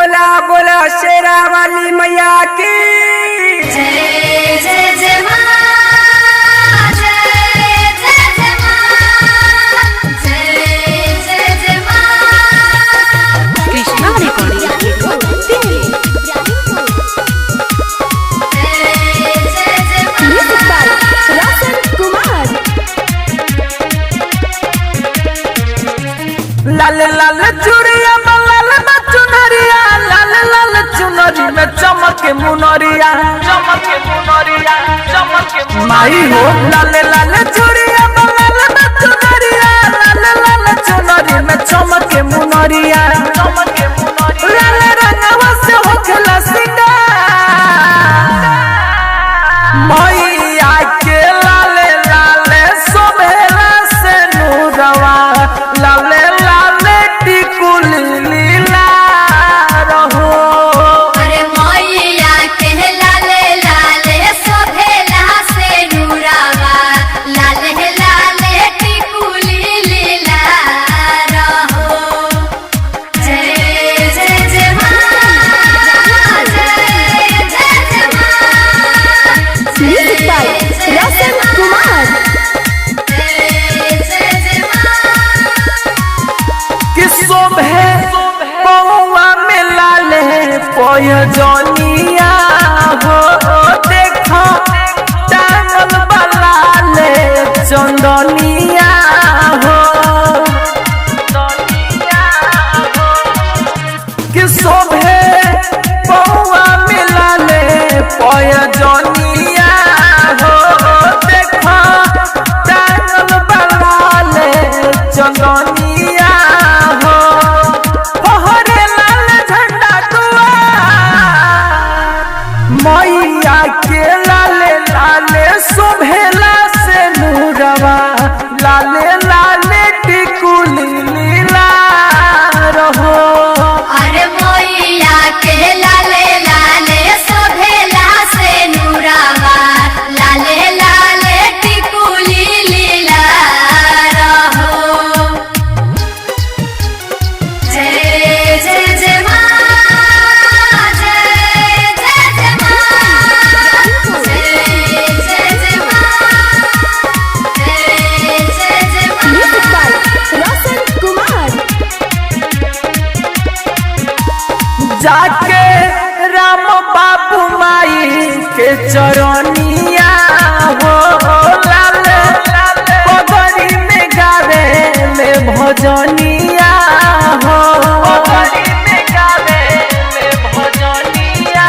बोला बोला शेरा वाली मैया की जय जय जय मां, जय जय जय मां, जय जय जय मां। कृष्णा रिकॉर्डिंग जय जय जय मां। रोशन कुमार। लाल लाल चूड़िया लाल चुनरिया, लाल लाल चुनरी में चमक मुनरिया, चमक मुनरिया, चमक माई हो। लाल लाल चूड़िया लाल चुनरिया, लाल लाल चुनरी में चमक मुनरिया, चमक मुनरिया। लाल रंगवा से होखेला सिंगार, मैया के लाल लाल सोभेला से नूरवा, लाल लाल टिकुली लीला रहो। अरे मैया के लाले लाले सोभेला से नूरावा, लाले लाले टिकुली लीला रहो। जय जय जय मां, जय जय जय मां। Music by Roshan Kumar. जय जय जय मां। कि शोभे पौआ में लाले पयजनिया हो, देखो टांगल बलाले चंदनिया हो, कि शोभे पौआ में लाले पयजनिया हो, देखो टांगल बलाले चंदनिया हो। फहरे लाल झंडा दुआर, मैया के लाले लाले शोभेला से नूरवा, लाले लाले टिकुली लीला रहो। अरे मैया के लाले लाले सोभेला से नूरावा, लाले लाले टिकुली लीला रहो। जय जय जय मां, जय जय जय मां। जय जय जय मां, जय जय जय म्यूजिक मां। बाय रोशन कुमार। जाके राम बाबू माई के चरनिया हो, लाल पगड़ी में गावे ले भजनिया हो, पगड़ी में गावे ले भजनिया।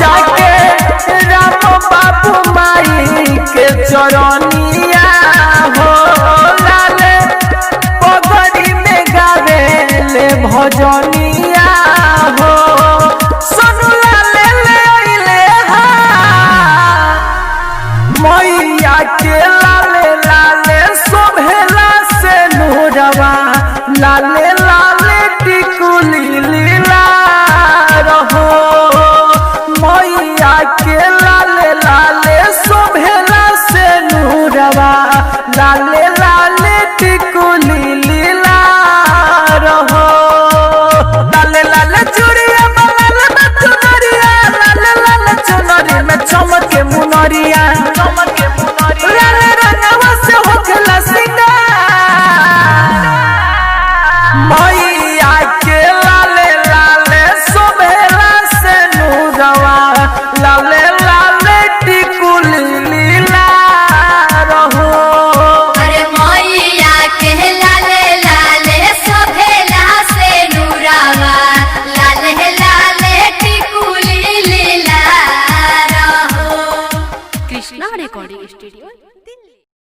जाके राम बाबू माई के चरनिया हो, लाल पगड़ी में गावे ले भजनिया हो। सोनू लाले ले अइले हा, मैया के लाले लाले शोभेला से नूरवा, लाले लाले टिकुली लीला रहो। मैया के लाले लाले शोभेला से नूरवा, लाले लाले टिकुली लीला रहो। लाले लाले चूड़िया लाल चुनरिया, लाल लाल चुनरी में चमक मुनरिया, चमक